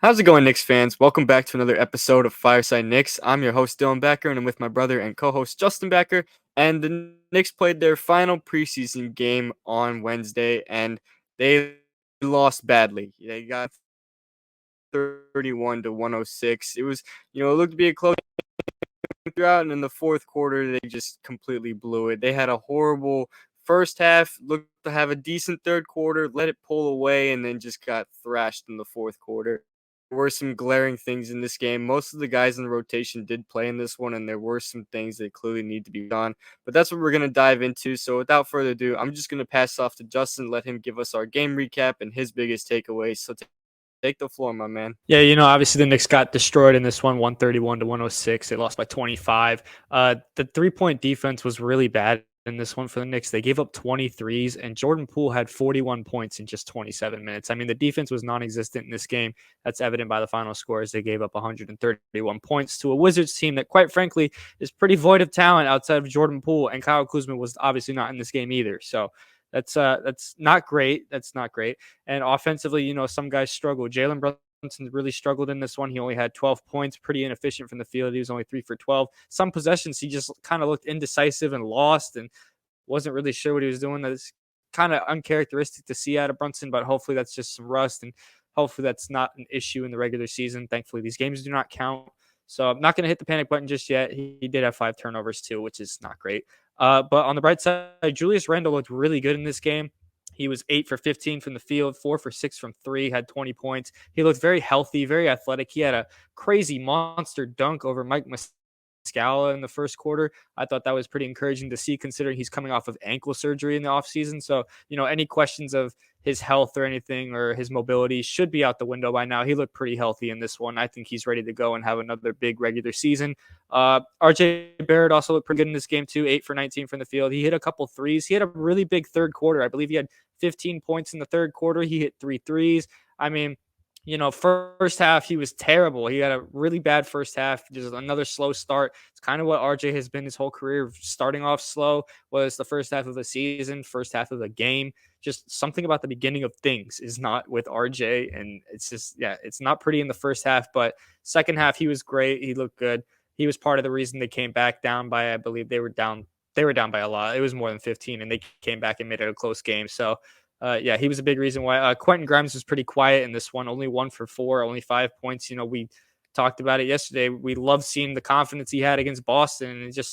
How's it going, Knicks fans? Welcome back to another episode of Fireside Knicks. I'm your host, Dylan Becker, and I'm with my brother and co host, Justin Becker. And the Knicks played their final preseason game on Wednesday, and they lost badly. They got 31 to 106. It looked to be a close throughout, and in the fourth quarter, they just completely blew it. They had a horrible first half, looked to have a decent third quarter, let it pull away, and then just got thrashed in the fourth quarter. There were some glaring things in this game. Most of the guys in the rotation did play in this one, and there were some things that clearly need to be done. But that's what we're going to dive into. So without further ado, I'm just going to pass off to Justin, let him give us our game recap and his biggest takeaways. So take the floor, my man. Yeah, obviously the Knicks got destroyed in this one, 131 to 106. They lost by 25. The 3-point defense was really bad in this one for the Knicks. They gave up 23s, and Jordan Poole had 41 points in just 27 minutes. I mean, the defense was non-existent in this game. That's evident by the final score as they gave up 131 points to a Wizards team that, quite frankly, is pretty void of talent outside of Jordan Poole, and Kyle Kuzma was obviously not in this game either. So that's not great. That's not great. And offensively, some guys struggle. Jalen Brunson really struggled in this one. He only had 12 points, pretty inefficient from the field. He was only 3 for 12. Some possessions, he just kind of looked indecisive and lost and wasn't really sure what he was doing. That's kind of uncharacteristic to see out of Brunson, but hopefully that's just some rust, and hopefully that's not an issue in the regular season. Thankfully, these games do not count. So I'm not going to hit the panic button just yet. He did have 5 turnovers too, which is not great. But on the bright side, Julius Randle looked really good in this game. He was 8 for 15 from the field, 4 for 6 from 3, had 20 points. He looked very healthy, very athletic. He had a crazy monster dunk over Mike Muscala in the first quarter. I thought that was pretty encouraging to see, considering he's coming off of ankle surgery in the offseason. So, any questions of his health or anything or his mobility should be out the window by now. He looked pretty healthy in this one. I think he's ready to go and have another big regular season. RJ Barrett also looked pretty good in this game too, 8 for 19 from the field. He hit a couple threes. He had a really big third quarter. I believe he had 15 points in the third quarter. He hit 3 threes. I mean, first half, he was terrible. He had a really bad first half, just another slow start. It's kind of what RJ has been his whole career, starting off slow, was the first half of the season, first half of the game. Just something about the beginning of things is not with RJ. And it's just, yeah, it's not pretty in the first half, but second half, he was great. He looked good. He was part of the reason they came back down by, I believe they were down by a lot. It was more than 15, and they came back and made it a close game. So, yeah, he was a big reason why. Quentin Grimes was pretty quiet in this one, only 1 for 4, only 5 points. We talked about it yesterday. We loved seeing the confidence he had against Boston, and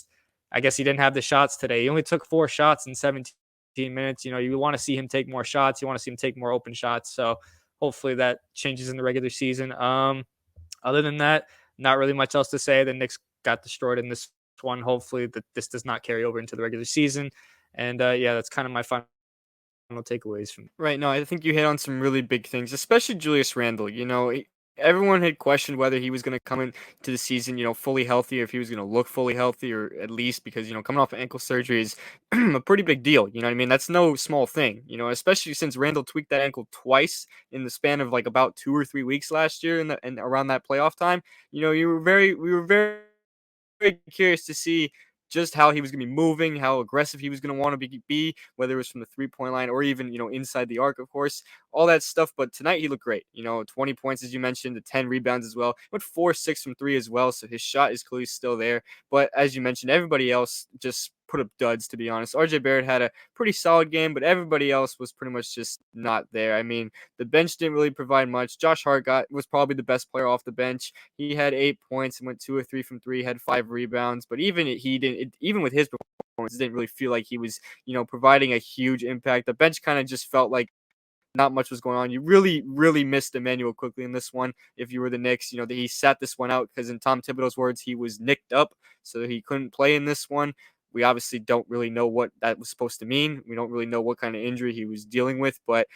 I guess he didn't have the shots today. He only took 4 shots in 17 minutes. You want to see him take more shots. You want to see him take more open shots. So hopefully that changes in the regular season. Other than that, not really much else to say. The Knicks got destroyed in this one. Hopefully that this does not carry over into the regular season. And yeah, that's kind of my final takeaways from. Right. No, I think you hit on some really big things, especially Julius Randle. Everyone had questioned whether he was going to come into the season, fully healthy, or if he was going to look fully healthy, or at least because, coming off of ankle surgery is a pretty big deal. You know what I mean? That's no small thing, especially since Randle tweaked that ankle twice in the span of like about 2 or 3 weeks last year and around that playoff time. We were very curious to see just how he was going to be moving, how aggressive he was going to want to be, whether it was from the 3-point line or even, inside the arc, of course, all that stuff. But tonight he looked great. 20 points, as you mentioned, the 10 rebounds as well. Went 4-6 from 3 as well. So his shot is clearly still there. But as you mentioned, everybody else just put up duds, to be honest. RJ Barrett had a pretty solid game, but everybody else was pretty much just not there. I mean, the bench didn't really provide much. Josh Hart was probably the best player off the bench. He had 8 points and went 2 or 3 from 3, had 5 rebounds, but even with his performance, it didn't really feel like he was, providing a huge impact. The bench kind of just felt like not much was going on. You really, really missed Emmanuel quickly in this one. If you were the Knicks, he sat this one out because in Tom Thibodeau's words, he was nicked up, so he couldn't play in this one. We obviously don't really know what that was supposed to mean. We don't really know what kind of injury he was dealing with, but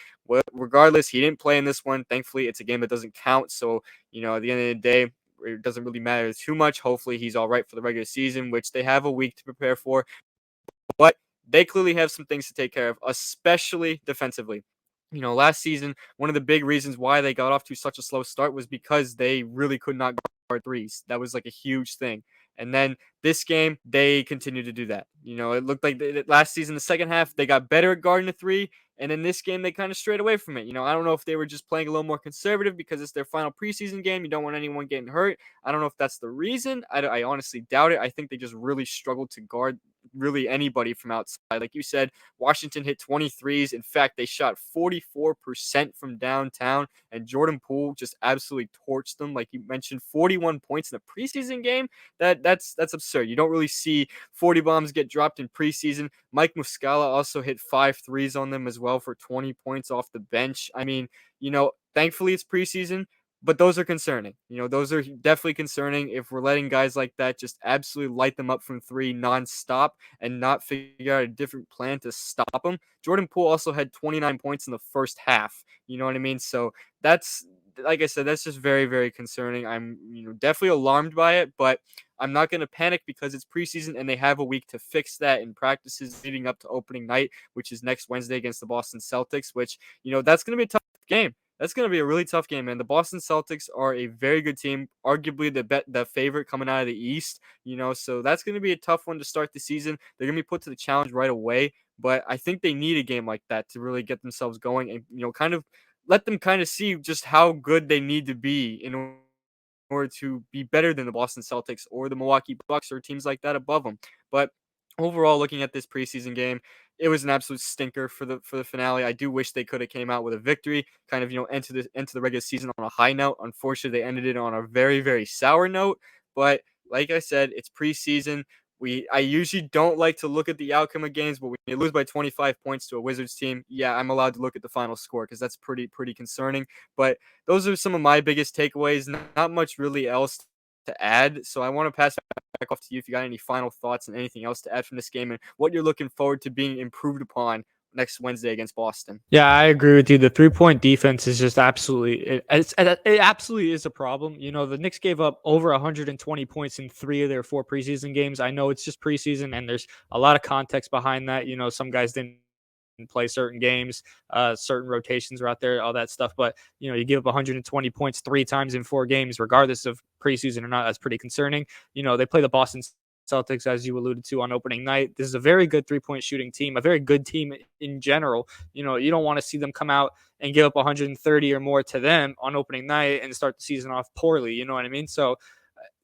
regardless, he didn't play in this one. Thankfully, it's a game that doesn't count. So, at the end of the day, it doesn't really matter too much. Hopefully, he's all right for the regular season, which they have a week to prepare for. But they clearly have some things to take care of, especially defensively. Last season, one of the big reasons why they got off to such a slow start was because they really could not guard threes. That was like a huge thing. And then this game, they continue to do that. It looked like last season, the second half, they got better at guarding the three. And in this game, they kind of strayed away from it. I don't know if they were just playing a little more conservative because it's their final preseason game. You don't want anyone getting hurt. I don't know if that's the reason. I honestly doubt it. I think they just really struggled to guard really anybody from outside. Like you said, Washington hit 23s. In fact, they shot 44% from downtown, and Jordan Poole just absolutely torched them. Like you mentioned, 41 points in a preseason game. That's absurd. You don't really see 40 bombs get dropped in preseason. Mike Muscala also hit 5 threes on them as well for 20 points off the bench. I mean, thankfully it's preseason, but those are concerning. Those are definitely concerning if we're letting guys like that just absolutely light them up from three nonstop and not figure out a different plan to stop them. Jordan Poole also had 29 points in the first half. You know what I mean? So that's, like I said, that's just very, very concerning. I'm, definitely alarmed by it, but I'm not going to panic because it's preseason and they have a week to fix that in practices leading up to opening night, which is next Wednesday against the Boston Celtics, which, that's going to be a tough game. That's going to be a really tough game, man. The Boston Celtics are a very good team, arguably the favorite coming out of the East, so that's going to be a tough one to start the season. They're going to be put to the challenge right away, but I think they need a game like that to really get themselves going and, kind of let them kind of see just how good they need to be in order to be better than the Boston Celtics or the Milwaukee Bucks or teams like that above them. But overall, looking at this preseason game, it was an absolute stinker for the finale. I do wish they could have came out with a victory, kind of enter the regular season on a high note. Unfortunately, they ended it on a very, very sour note. But like I said, it's preseason. I usually don't like to look at the outcome of games, but when you lose by 25 points to a Wizards team, yeah, I'm allowed to look at the final score because that's pretty concerning. But those are some of my biggest takeaways. Not much really else to add. So I want to pass back off to you if you got any final thoughts and anything else to add from this game and what you're looking forward to being improved upon next Wednesday against Boston. Yeah, I agree with you. The 3-point defense is just it absolutely is a problem. The Knicks gave up over 120 points in 3 of their 4 preseason games. I know it's just preseason and there's a lot of context behind that. Some guys didn't play certain games, certain rotations were out there, all that stuff. But you give up 120 points 3 times in 4 games, regardless of preseason or not. That's pretty concerning. They play the Boston Celtics, as you alluded to, on opening night. This is a very good 3-point shooting team, a very good team in general. You don't want to see them come out and give up 130 or more to them on opening night and start the season off poorly. You know what I mean? So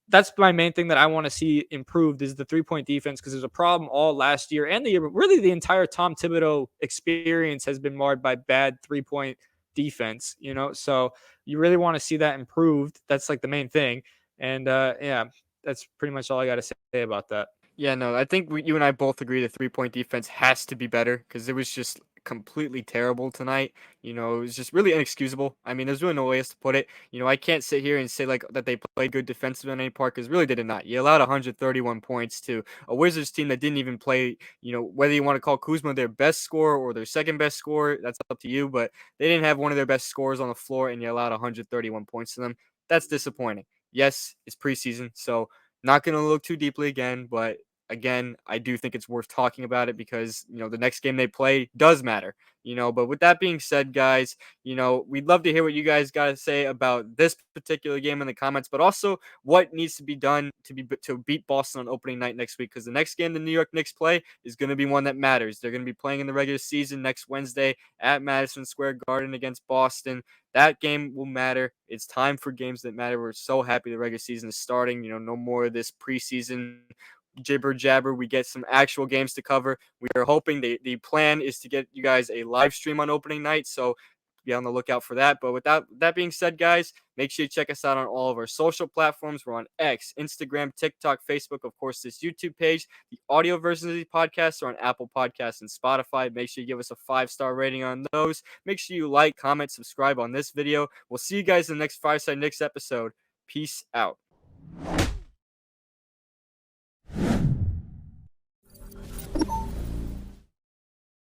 that's my main thing that I want to see improved is the 3-point defense, because there's a problem all last year and the year. Really, the entire Tom Thibodeau experience has been marred by bad 3-point defense. So you really want to see that improved. That's like the main thing. And yeah, that's pretty much all I got to say about that. Yeah, no, I think you and I both agree the 3-point defense has to be better because it was just completely terrible tonight. It was just really inexcusable. I mean, there's really no way else to put it. I can't sit here and say like that they played good defensive on any part because really they did not. You allowed 131 points to a Wizards team that didn't even play. Whether you want to call Kuzma their best scorer or their second best scorer, that's up to you. But they didn't have one of their best scorers on the floor, and you allowed 131 points to them. That's disappointing. Yes, it's preseason, so not going to look too deeply again, but again, I do think it's worth talking about it because, the next game they play does matter, but with that being said, guys, we'd love to hear what you guys got to say about this particular game in the comments, but also what needs to be done to beat Boston on opening night next week, because the next game the New York Knicks play is going to be one that matters. They're going to be playing in the regular season next Wednesday at Madison Square Garden against Boston. That game will matter. It's time for games that matter. We're so happy the regular season is starting. No more of this preseason jibber jabber. We get some actual games to cover. We are hoping the plan is to get you guys a live stream on opening night. So be on the lookout for that. But with that being said, guys, make sure you check us out on all of our social platforms. We're on X, Instagram, TikTok, Facebook, of course, this YouTube page. The audio versions of these podcasts are on Apple Podcasts and Spotify. Make sure you give us a 5-star rating on those. Make sure you like, comment, subscribe on this video. We'll see you guys in the next Fireside Knicks episode. Peace out.